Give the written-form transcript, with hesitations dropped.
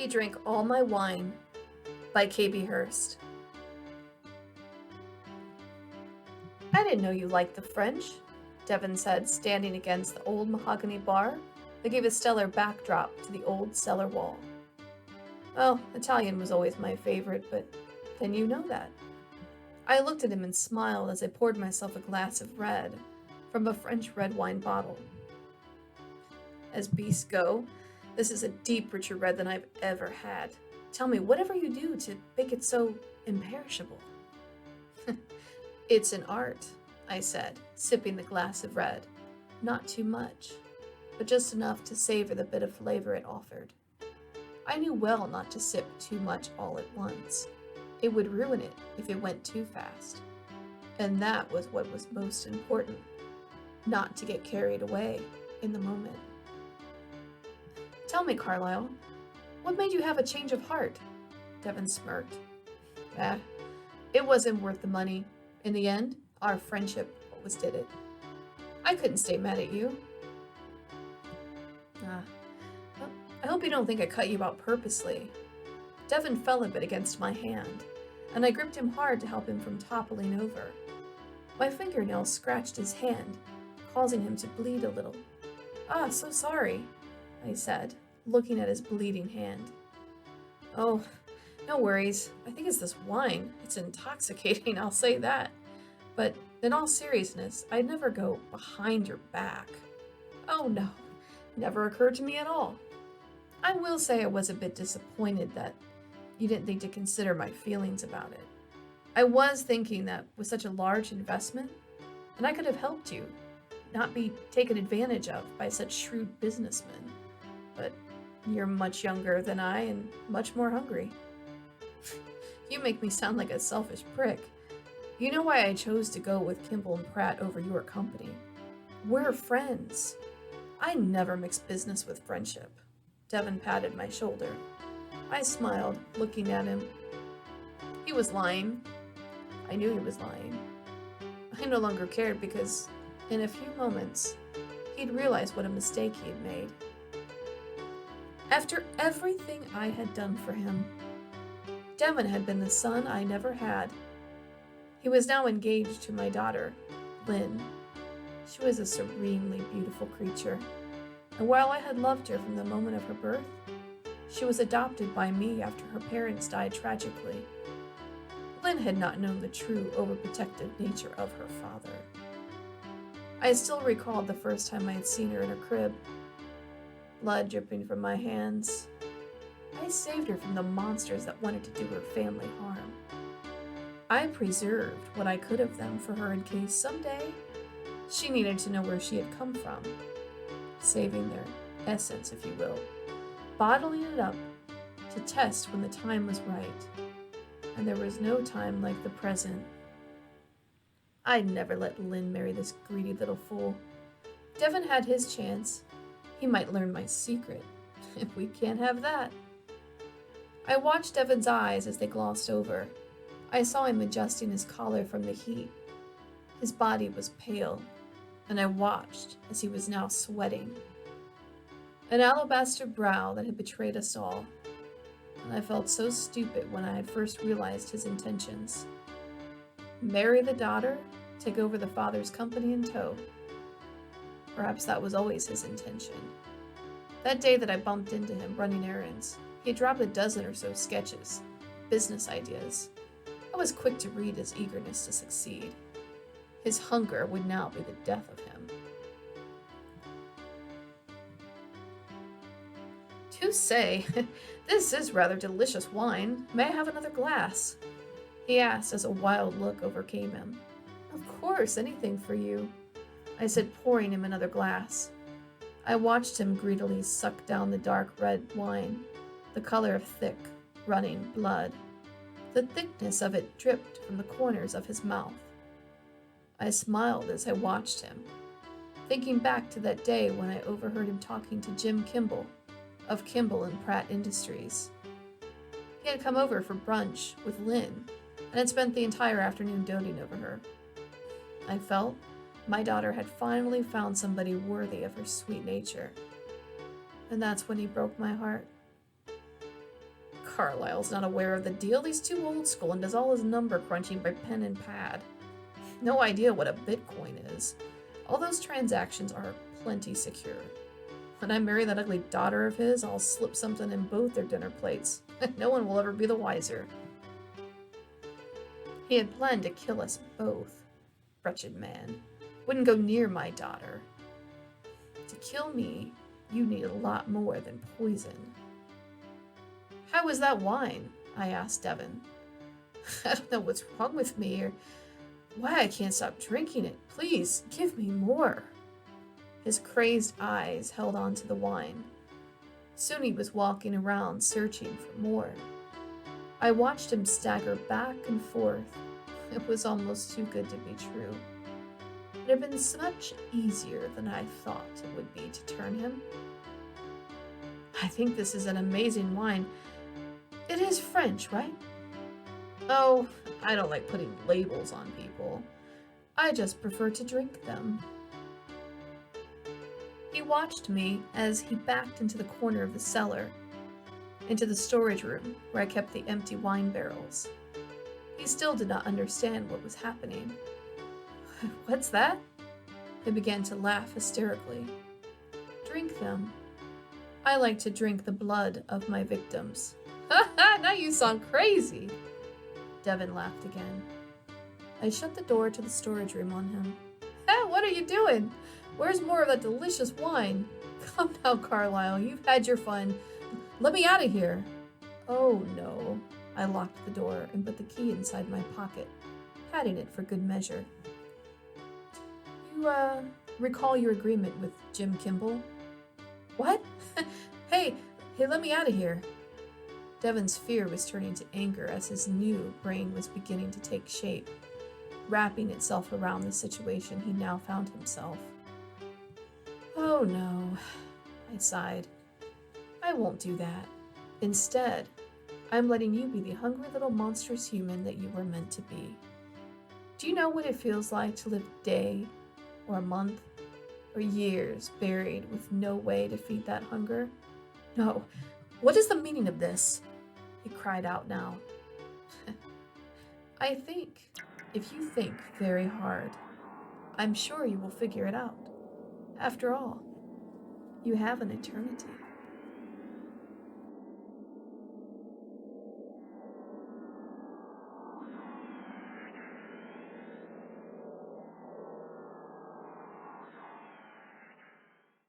He Drank All My Wine by K.B. Hurst. I didn't know you liked the French, Devon said, standing against the old mahogany bar that gave a stellar backdrop to the old cellar wall. Well, Italian was always my favorite, but then you know that. I looked at him and smiled as I poured myself a glass of red from a French red wine bottle. As beasts go, this is a deep richer red than I've ever had. Tell me, whatever you do to make it so imperishable? It's an art, I said, sipping the glass of red. Not too much, but just enough to savor the bit of flavor it offered. I knew well not to sip too much all at once. It would ruin it if it went too fast. And that was what was most important, not to get carried away in the moment. Tell me, Carlyle, what made you have a change of heart? Devon smirked. It wasn't worth the money. In the end, our friendship always did it. I couldn't stay mad at you. I hope you don't think I cut you out purposely. Devon fell a bit against my hand, and I gripped him hard to help him from toppling over. My fingernails scratched his hand, causing him to bleed a little. So sorry, I said, looking at his bleeding hand. Oh, no worries. I think it's this wine. It's intoxicating, I'll say that. But in all seriousness, I'd never go behind your back. Oh no, never occurred to me at all. I will say I was a bit disappointed that you didn't think to consider my feelings about it. I was thinking that with such a large investment, and I could have helped you, not be taken advantage of by such shrewd businessmen. But you're much younger than I and much more hungry. You make me sound like a selfish prick. You know why I chose to go with Kimball and Pratt over your company. We're friends. I never mix business with friendship. Devon patted my shoulder. I smiled, looking at him. He was lying. I knew he was lying. I no longer cared because, in a few moments, he'd realized what a mistake he had made. After everything I had done for him, Devon had been the son I never had. He was now engaged to my daughter, Lynn. She was a serenely beautiful creature, and while I had loved her from the moment of her birth, she was adopted by me after her parents died tragically. Lynn had not known the true overprotective nature of her father. I still recalled the first time I had seen her in her crib, blood dripping from my hands. I saved her from the monsters that wanted to do her family harm. I preserved what I could of them for her in case someday she needed to know where she had come from, saving their essence, if you will, bottling it up to test when the time was right. And there was no time like the present. I'd never let Lynn marry this greedy little fool. Devon had his chance. He might learn my secret. We can't have that. I watched Devon's eyes as they glossed over. I saw him adjusting his collar from the heat. His body was pale, and I watched as he was now sweating. An alabaster brow that had betrayed us all, and I felt so stupid when I had first realized his intentions. Marry the daughter, take over the father's company in tow. Perhaps that was always his intention. That day that I bumped into him running errands, he had dropped a dozen or so sketches, business ideas. I was quick to read his eagerness to succeed. His hunger would now be the death of him. To say, this is rather delicious wine. May I have another glass? He asked as a wild look overcame him. Of course, anything for you, I said, pouring him another glass. I watched him greedily suck down the dark red wine, the color of thick, running blood. The thickness of it dripped from the corners of his mouth. I smiled as I watched him, thinking back to that day when I overheard him talking to Jim Kimball of Kimball and Pratt Industries. He had come over for brunch with Lynn and had spent the entire afternoon doting over her. I felt my daughter had finally found somebody worthy of her sweet nature. And that's when he broke my heart. Carlisle's not aware of the deal. He's too old school and does all his number crunching by pen and pad. No idea what a Bitcoin is. All those transactions are plenty secure. When I marry that ugly daughter of his, I'll slip something in both their dinner plates. No one will ever be the wiser. He had planned to kill us both. Wretched man. Wouldn't go near my daughter. To kill me, you need a lot more than poison. How was that wine? I asked Devon. I don't know what's wrong with me or why I can't stop drinking it. Please, give me more. His crazed eyes held on to the wine. Soon he was walking around searching for more. I watched him stagger back and forth. It was almost too good to be true. It had been much easier than I thought it would be to turn him. I think this is an amazing wine. It is French, right? Oh, I don't like putting labels on people. I just prefer to drink them. He watched me as he backed into the corner of the cellar, into the storage room where I kept the empty wine barrels. He still did not understand what was happening. What's that? He began to laugh hysterically. Drink them. I like to drink the blood of my victims. Ha ha, now you sound crazy. Devon laughed again. I shut the door to the storage room on him. Hey, what are you doing? Where's more of that delicious wine? Come now, Carlisle, you've had your fun. Let me out of here. Oh, no. I locked the door and put the key inside my pocket, patting it for good measure. You, recall your agreement with Jim Kimball? What? Hey, let me out of here. Devon's fear was turning to anger as his new brain was beginning to take shape, wrapping itself around the situation he now found himself. Oh no, I sighed. I won't do that. Instead, I'm letting you be the hungry little monstrous human that you were meant to be. Do you know what it feels like to live a day, or a month, or years buried with no way to feed that hunger? No, what is the meaning of this? He cried out now. I think, if you think very hard, I'm sure you will figure it out. After all, you have an eternity.